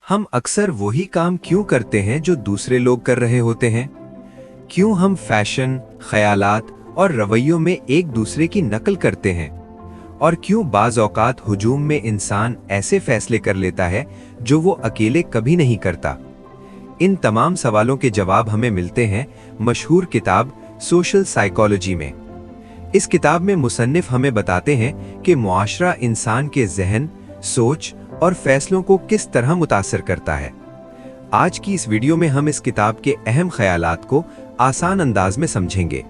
हम अक्सर वही काम क्यों करते हैं जो दूसरे लोग कर रहे होते हैं? क्यों हम फैशन, ख्यालात और रवैयों में एक दूसरे की नकल करते हैं? और क्यों बाज़ औक़ात हुजूम में इंसान ऐसे फैसले कर लेता है जो वो अकेले कभी नहीं करता? इन तमाम सवालों के जवाब हमें मिलते हैं मशहूर किताब सोशल साइकोलॉजी में। इस किताब में मुसन्निफ हमें बताते हैं कि मुआशरा इंसान के ज़हन, सोच और फैसलों को किस तरह मुतासर करता है। आज की इस वीडियो में हम इस किताब के अहम ख्यालात को आसान अंदाज में समझेंगे,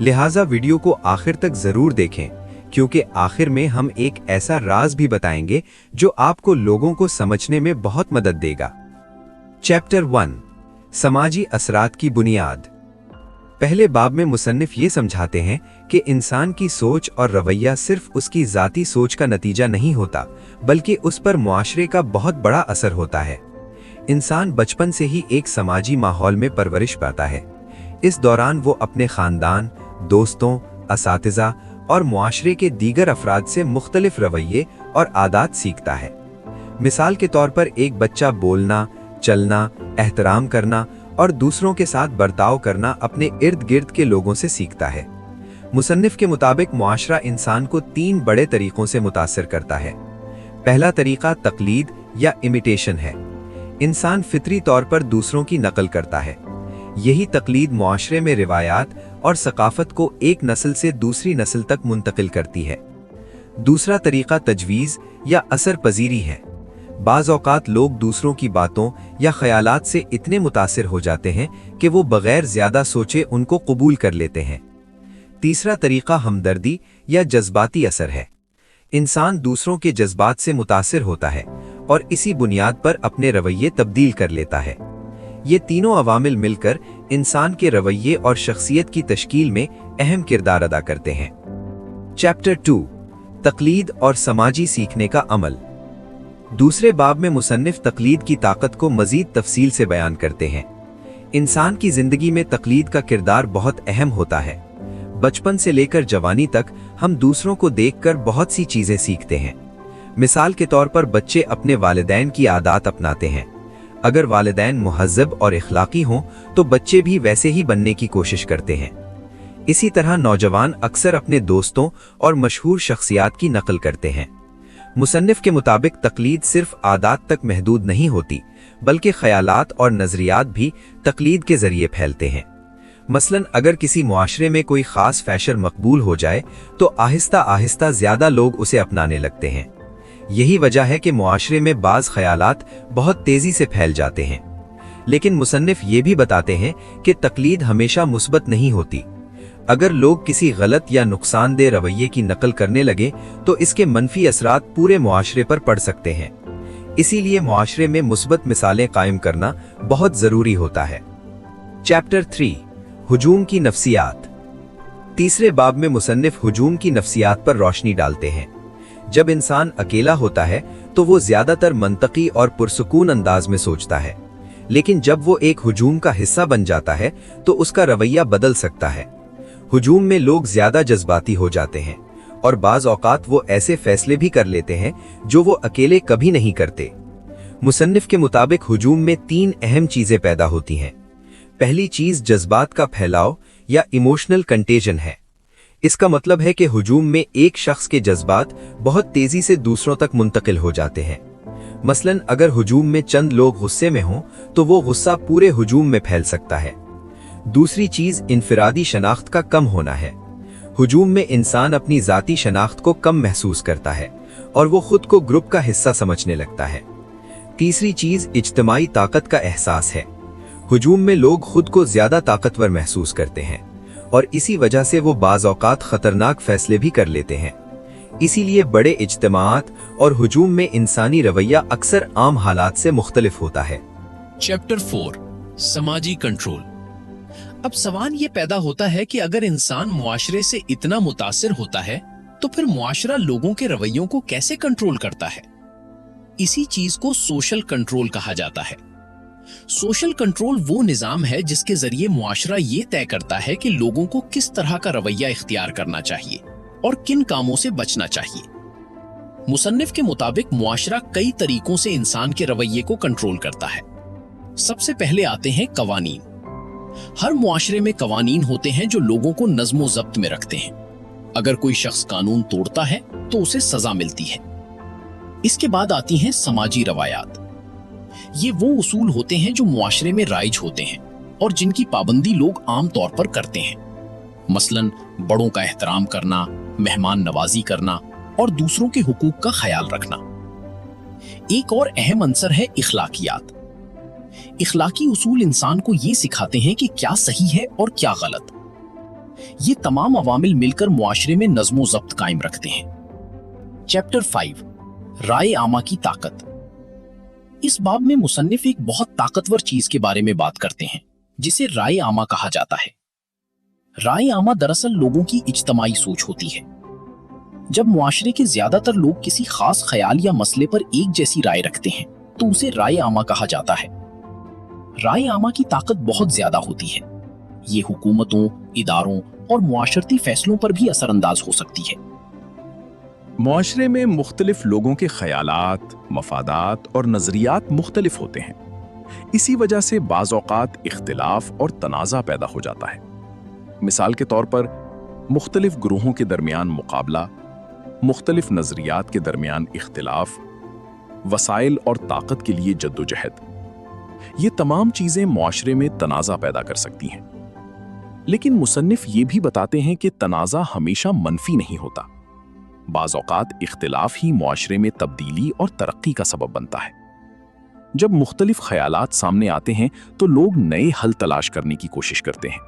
लिहाजा वीडियो को आखिर तक जरूर देखें, क्योंकि आखिर में हम एक ऐसा राज भी बताएंगे जो आपको लोगों को समझने में बहुत मदद देगा। चैप्टर 1, समाजी असरात की बुनियाद। पहले बाब में मुसन्निफ ये समझाते हैं कि इंसान की सोच और रवैया सिर्फ उसकी ज़ाती सोच का नतीजा नहीं होता, बल्कि उस पर मुआशरे का बहुत बड़ा असर होता है। इंसान बचपन से ही एक समाजी माहौल में परवरिश पाता है। इस दौरान वो अपने ख़ानदान, दोस्तों, असातिज़ा और मुआशरे के दीगर अफराद से मुख्तलिफ रवैये और आदात सीखता है। मिसाल के तौर पर एक बच्चा बोलना, चलना, एहतराम करना और दूसरों के साथ बर्ताव करना अपने इर्द गिर्द के लोगों से सीखता है। मुसन्निफ के मुताबिक मुआशरा इंसान को 3 बड़े तरीकों से मुतासर करता है। पहला तरीका तकलीद या इमिटेशन है। इंसान फितरी तौर पर दूसरों की नकल करता है। यही तकलीद मुआशरे में रिवायात और सकाफत को एक नस्ल से दूसरी नस्ल तक मुंतकिल करती है। दूसरा तरीका तजवीज़ या असर पजीरी है। बाज़ औक़ात लोग दूसरों की बातों या ख्यालात से इतने मुतासिर हो जाते हैं कि वो बग़ैर ज़्यादा सोचे उनको कबूल कर लेते हैं। तीसरा तरीका हमदर्दी या जज्बाती असर है। इंसान दूसरों के जज्बात से मुतासिर होता है और इसी बुनियाद पर अपने रवैये तब्दील कर लेता है। ये तीनों अवामिल मिलकर इंसान के रवैये और शख्सियत की तश्कील में अहम किरदार अदा करते हैं। चैप्टर 2, तकलीद और समाजी सीखने का अमल। दूसरे बाब में मुसन्निफ तकलीद की ताकत को मज़ीद तफसील से बयान करते हैं। इंसान की ज़िंदगी में तकलीद का किरदार बहुत अहम होता है। बचपन से लेकर जवानी तक हम दूसरों को देखकर बहुत सी चीज़ें सीखते हैं। मिसाल के तौर पर बच्चे अपने वालिदैन की आदत अपनाते हैं। अगर वालिदैन मुहज़्ज़ब और इखलाकी हों तो बच्चे भी वैसे ही बनने की कोशिश करते हैं। इसी तरह नौजवान अक्सर अपने दोस्तों और मशहूर शख्सियात की नकल करते हैं। मुसन्निफ के मुताबिक तकलीद सिर्फ आदात तक महदूद नहीं होती, बल्कि ख्यालात और नज़रियात भी तकलीद के ज़रिए फैलते हैं। मसलन अगर किसी मुआशरे में कोई ख़ास फैशन मकबूल हो जाए तो आहिस्ता आहिस्ता ज़्यादा लोग उसे अपनाने लगते हैं। यही वजह है कि मुआशरे में बाज़ ख्यालात बहुत तेज़ी से फैल जाते हैं। लेकिन मुसन्निफ ये भी बताते हैं कि तकलीद हमेशा मुस्बत नहीं होती। अगर लोग किसी गलत या नुकसानदेह रवैये की नकल करने लगे तो इसके मनफी असरात पूरे मुआशरे पर पड़ सकते हैं। इसीलिए मुआशरे में मुस्बत मिसालें कायम करना बहुत ज़रूरी होता है। चैप्टर 3, हुजूम की नफ्सियात। तीसरे बाब में मुसन्निफ हुजूम की नफ्सियात पर रोशनी डालते हैं। जब इंसान अकेला होता है तो वो ज़्यादातर मंतकी और पुरसुकून अंदाज में सोचता है, लेकिन जब वो एक हुजूम का हिस्सा बन जाता है तो उसका रवैया बदल सकता है। हुजूम में लोग ज्यादा जज्बाती हो जाते हैं और बाज़ औक़ात वो ऐसे फैसले भी कर लेते हैं जो वो अकेले कभी नहीं करते। मुसन्निफ के मुताबिक हुजूम में 3 अहम चीजें पैदा होती हैं। पहली चीज जज्बात का फैलाव या इमोशनल कंटेजन है। इसका मतलब है कि हुजूम में एक शख्स के जज्बात बहुत तेजी से दूसरों तक मुंतकिल हो जाते हैं। मसलन अगर हुजूम में चंद लोग गुस्से में हों तो वो गुस्सा पूरे हुजूम में फैल सकता है। दूसरी चीज इनफिरादी शनाख्त का कम होना है। हुजूम में इंसान अपनी जाती शनाख्त को कम महसूस करता है और वो खुद को ग्रुप का हिस्सा समझने लगता है। तीसरी चीज इज्तिमाई ताकत का एहसास है। हुजूम में लोग खुद को ज्यादा ताकतवर महसूस करते हैं और इसी वजह से वो बाज़ औक़ात खतरनाक फैसले भी कर लेते हैं। इसीलिए बड़े इज्तिमाआत और हुजूम में इंसानी रवैया अक्सर आम हालात से मुख्तलिफ होता है। चैप्टर 4, समाजी कंट्रोल। अब सवाल ये पैदा होता है कि अगर इंसान मुआशरे से इतना मुतासिर होता है तो फिर मुआशरा लोगों के रवैयों को कैसे कंट्रोल करता है? इसी चीज को सोशल कंट्रोल कहा जाता है। सोशल कंट्रोल वो निजाम है जिसके जरिए मुआशरा ये तय करता है कि लोगों को किस तरह का रवैया इख्तियार करना चाहिए और किन कामों से बचना चाहिए। मुसन्निफ के मुताबिक मुआशरा कई तरीकों से इंसान के रवैये को कंट्रोल करता है। सबसे पहले आते हैं कवानीन। हर मुआशरे में कवानीन होते हैं जो लोगों को नज़्मो ज़ब्त में रखते हैं। अगर कोई शख्स कानून तोड़ता है तो उसे सजा मिलती है। इसके बाद आती हैं समाजी रवायात। ये वो उसूल होते हैं जो मुआशरे में राइज होते हैं और जिनकी पाबंदी लोग आम तौर पर करते हैं। मसलन बड़ों का एहतराम करना, मेहमान नवाजी करना और दूसरों के हुकूक का ख्याल रखना। एक और अहम अंसर है इखलाकियात। इखलाकी उसूल इंसान को ये सिखाते हैं कि क्या सही है और क्या गलत। ये तमाम अवामिल मिलकर मुआशरे में नज़्मो ज़ब्त कायम रखते हैं। चैप्टर 5, राय आमा की ताकत। इस बाब में मुसन्निफ एक बहुत ताकतवर चीज के बारे में बात करते हैं जिसे राय आमा कहा जाता है। राय आमा दरअसल लोगों की इज्तमाई सोच होती है। जब मुआशरे के ज्यादातर लोग किसी खास ख्याल या मसले पर एक जैसी राय रखते हैं तो उसे राय आमा कहा जाता है। राय आमा की ताकत बहुत ज्यादा होती है। ये हुकूमतों, इदारों और मुआशरती फैसलों पर भी असरअंदाज हो सकती है। मुआशरे में मुख्तलिफ लोगों के ख्यालात, मफादात और नजरियात मुख्तलिफ होते हैं। इसी वजह से बाज़ औक़ात इख्तिलाफ और तनाज़ा पैदा हो जाता है। मिसाल के तौर पर मुख्तलिफ ग्रोहों के दरमियान मुकाबला, मुख्तलिफ नजरियात के दरमियान इख्तिलाफ, वसाइल और ताकत के लिए जद्दोजहद, ये तमाम चीज़ें मुआशरे में तनाज़ा पैदा कर सकती हैं। लेकिन मुसन्निफ ये भी बताते हैं कि तनाज़ा हमेशा मनफी नहीं होता। बाज़ औक़ात इख्तिलाफ ही मुआशरे में तब्दीली और तरक्की का सबब बनता है। जब मुख्तलिफ ख्यालात सामने आते हैं तो लोग नए हल तलाश करने की कोशिश करते हैं।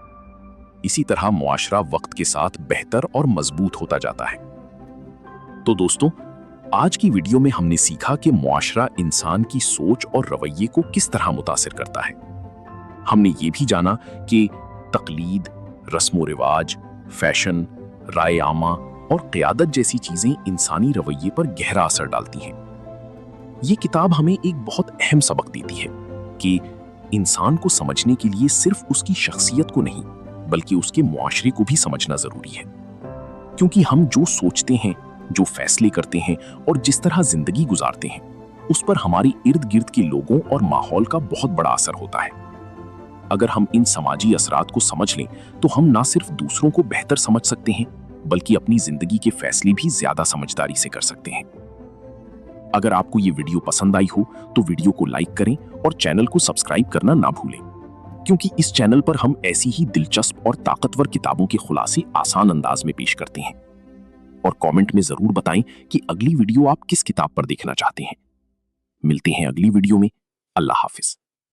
इसी तरह मुआशरा वक्त के साथ बेहतर और मजबूत होता जाता है। तो दोस्तों, आज की वीडियो में हमने सीखा कि मुआशरा इंसान की सोच और रवैये को किस तरह मुतासिर करता है। हमने ये भी जाना कि तकलीद, रस्म रिवाज, फैशन, राय आमा और क़ियादत जैसी चीजें इंसानी रवैये पर गहरा असर डालती हैं। ये किताब हमें एक बहुत अहम सबक देती है कि इंसान को समझने के लिए सिर्फ उसकी शख्सियत को नहीं बल्कि उसके मुआशरे को भी समझना जरूरी है। क्योंकि हम जो सोचते हैं, जो फैसले करते हैं और जिस तरह जिंदगी गुजारते हैं, उस पर हमारे इर्द गिर्द के लोगों और माहौल का बहुत बड़ा असर होता है। अगर हम इन समाजी असरात को समझ लें तो हम ना सिर्फ दूसरों को बेहतर समझ सकते हैं बल्कि अपनी जिंदगी के फैसले भी ज्यादा समझदारी से कर सकते हैं। अगर आपको ये वीडियो पसंद आई हो तो वीडियो को लाइक करें और चैनल को सब्सक्राइब करना ना भूलें, क्योंकि इस चैनल पर हम ऐसी ही दिलचस्प और ताकतवर किताबों के खुलासे आसान अंदाज में पेश करते हैं। और कमेंट में जरूर बताएं कि अगली वीडियो आप किस किताब पर देखना चाहते हैं। मिलते हैं अगली वीडियो में। अल्लाह हाफिज।